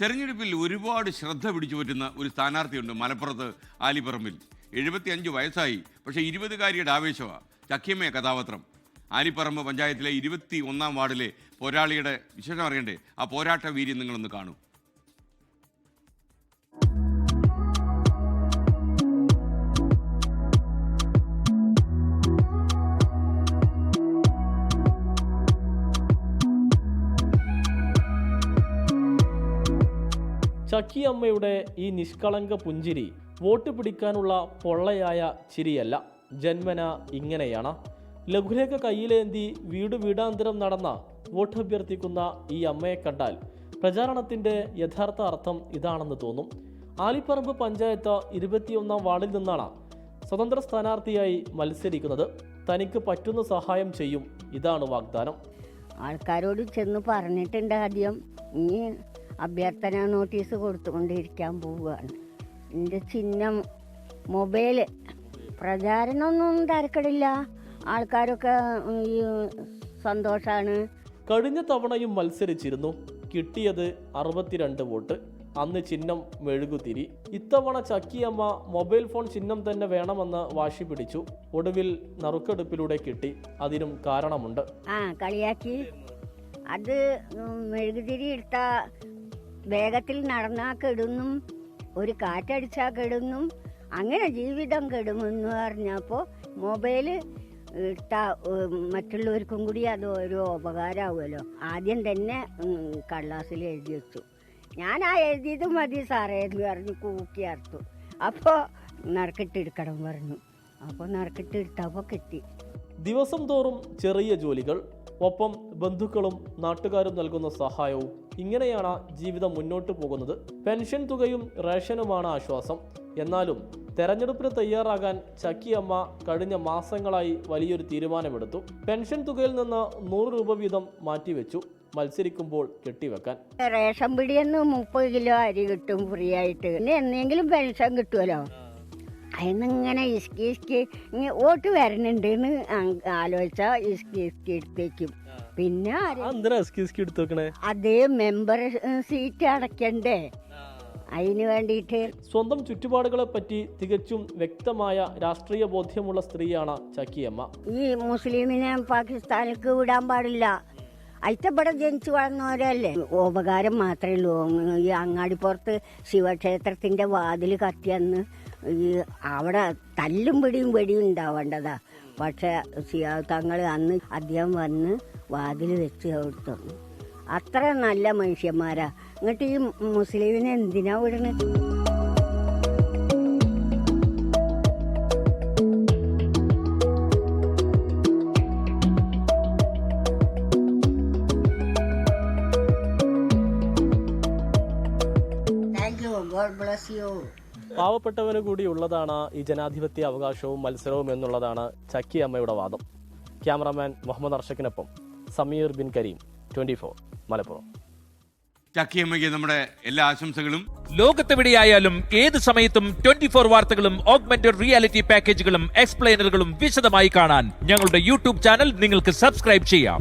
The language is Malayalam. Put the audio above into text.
തെരഞ്ഞെടുപ്പിൽ ഒരുപാട് ശ്രദ്ധ പിടിച്ചു പറ്റുന്ന ഒരു സ്ഥാനാർത്ഥിയുണ്ട് മലപ്പുറത്ത് ആലിപ്പറമ്പിൽ. 75 വയസ്സായി, പക്ഷേ 20-കാരിയുടെ ആവേശമാണ്. ചക്കിയമ്മ കഥാപാത്രം. ആലിപ്പറമ്പ് പഞ്ചായത്തിലെ 21-ാം വാർഡിലെ പോരാളിയുടെ വിശേഷം അറിയണ്ടേ? ആ പോരാട്ട വീര്യം നിങ്ങളൊന്ന് കാണൂ. ചക്കിയമ്മയുടെ ഈ നിഷ്കളങ്ക പുഞ്ചിരി വോട്ട് പിടിക്കാനുള്ള പൊള്ളയായ ചിരിയല്ല, ജന്മന ഇങ്ങനെയാണ്. ലഘുലേഖ കയ്യിലേന്തി വീടാന്തരം നടന്ന വോട്ട് അഭ്യർത്ഥിക്കുന്ന ഈ അമ്മയെ കണ്ടാൽ പ്രചാരണത്തിൻ്റെ യഥാർത്ഥ അർത്ഥം ഇതാണെന്ന് തോന്നും. ആലിപ്പറമ്പ് പഞ്ചായത്ത് 21-ാം വാർഡിൽ നിന്നാണ് സ്വതന്ത്ര സ്ഥാനാർത്ഥിയായി മത്സരിക്കുന്നത്. തനിക്ക് പറ്റുന്ന സഹായം ചെയ്യും, ഇതാണ് വാഗ്ദാനം. ആൾക്കാരോട് ചെന്ന് പറഞ്ഞിട്ടുണ്ട്. ആദ്യം ഈ അഭ്യർത്ഥന നോട്ടീസ് കൊടുത്തുകൊണ്ടിരിക്കാൻ പോവുകയാണ്. എൻ്റെ ചിഹ്നം മൊബൈല്. പ്രചാരണമൊന്നും തിരക്കിടില്ല, ആൾക്കാരൊക്കെ ഈ സന്തോഷമാണ്. കഴിഞ്ഞ തവണയും മത്സരിച്ചിരുന്നു, കിട്ടിയത് 62 വോട്ട്. അന്ന് ചിഹ്നം മെഴുകുതിരി. ഇത്തവണ ചക്കിയമ്മ മൊബൈൽ ഫോൺ ചിഹ്നം തന്നെ വേണമെന്ന് വാശി പിടിച്ചു. ഒടുവിൽ നറുക്കെടുപ്പിലൂടെ കിട്ടി. അതിനും കാരണമുണ്ട്. കളിയാക്കി. അത് മെഴുകുതിരി എടുത്ത വേഗത്തിൽ നടന്നാൽ കെടുന്നും, ഒരു കാറ്റടിച്ചാൽ കെടുന്നും, അങ്ങനെ ജീവിതം കെടുമെന്ന് പറഞ്ഞപ്പോൾ മൊബൈല് ഇട്ടാൽ മറ്റുള്ളവർക്കും കൂടി അത് ഒരു ഉപകാരമാവുമല്ലോ. ആദ്യം തന്നെ കടലാസിൽ എഴുതി വെച്ചു. ഞാൻ എഴുതിയത് മതി സാറേ എന്ന് പറഞ്ഞ് കൂക്കി അർത്തു. അപ്പോൾ നറുക്കിട്ടെടുക്കണം പറഞ്ഞു. അപ്പോൾ നറുക്കിട്ടെടുത്തപ്പോൾ കിട്ടി. ദിവസം തോറും ചെറിയ ജോലികൾ, ഒപ്പം ബന്ധുക്കളും നാട്ടുകാരും നൽകുന്ന സഹായവും. ഇങ്ങനെയാണ് ജീവിതം മുന്നോട്ട് പോകുന്നത്. പെൻഷൻ തുകയും റേഷനുമാണ് ആശ്വാസം. എന്നാലും തെരഞ്ഞെടുപ്പിന് തയ്യാറാകാൻ ചക്കിയമ്മ കഴിഞ്ഞ മാസങ്ങളായി വലിയൊരു തീരുമാനമെടുത്തു. പെൻഷൻ തുകയിൽ നിന്ന് 100 രൂപ വീതം മാറ്റിവെച്ചു, മത്സരിക്കുമ്പോൾ കെട്ടിവെക്കാൻ. റേഷൻ പിടിയെന്ന് 30 കിലോ അരി കിട്ടും ഫ്രീ ആയിട്ട്. പിന്നെ എന്തെങ്കിലും പെൻഷൻ കിട്ടുമല്ലോ. അതിന്നിങ്ങനെ ഇസ്കി വോട്ട് വരണുണ്ട് എന്ന് ആലോചിച്ചാൽ ഇസ്കി എടുത്തേക്കും. പിന്നെ അതേ മെമ്പർ സീറ്റ് അടയ്ക്കണ്ടേ, അതിന് വേണ്ടിയിട്ട്. സ്വന്തം ചുറ്റുപാടുകളെ പറ്റി തികച്ചും വ്യക്തമായ രാഷ്ട്രീയ ബോധ്യമുള്ള സ്ത്രീയാണ് ചക്കിയമ്മ. ഈ മുസ്ലിമിനെ പാകിസ്ഥാനിലേക്ക് വിടാൻ പാടില്ല. അയറ്റപ്പെടെ ജനിച്ചു വളർന്നവരല്ലേ. ഉപകാരം മാത്രമേ ഉള്ളൂ. ഈ അങ്ങാടിപ്പുറത്ത് ശിവക്ഷേത്രത്തിന്റെ വാതിൽ കത്തിയന്ന് ഈ അവിടെ തല്ലും വെടിയും ഉണ്ടാവേണ്ടതാ. പക്ഷെ തങ്ങൾ അന്ന് അദ്ദേഹം വന്ന് വാതിൽ വെച്ച് കൊടുത്തു. അത്ര നല്ല മനുഷ്യന്മാരാ. എന്നിട്ട് ഈ മുസ്ലിമിനെ എന്തിനാ വിടണത്? പാവപ്പെട്ടവന് കൂടി ഉള്ളതാണ് ഈ ജനാധിപത്യ അവകാശവും മത്സരവും എന്നുള്ളതാണ് ചക്കിയമ്മയുടെ വാദം. ക്യാമറാമാൻ മുഹമ്മദ് അർഷക്കിനൊപ്പം സമീർ ബിൻ കരീം, 24 മലപ്പുറം. ചക്കിയമ്മയ്ക്ക് നമ്മുടെ എല്ലാ ആശംസകളും. ലോകത്തെവിടെയായാലും ഏത് സമയത്തും 24 വാർത്തകളും ഓഗ്മെന്റഡ് റിയാലിറ്റി പാക്കേജുകളും എക്സ്പ്ലെയിനറുകളും വിശദമായി കാണാൻ ഞങ്ങളുടെ യൂട്യൂബ് ചാനൽ നിങ്ങൾക്ക് സബ്സ്ക്രൈബ് ചെയ്യാം.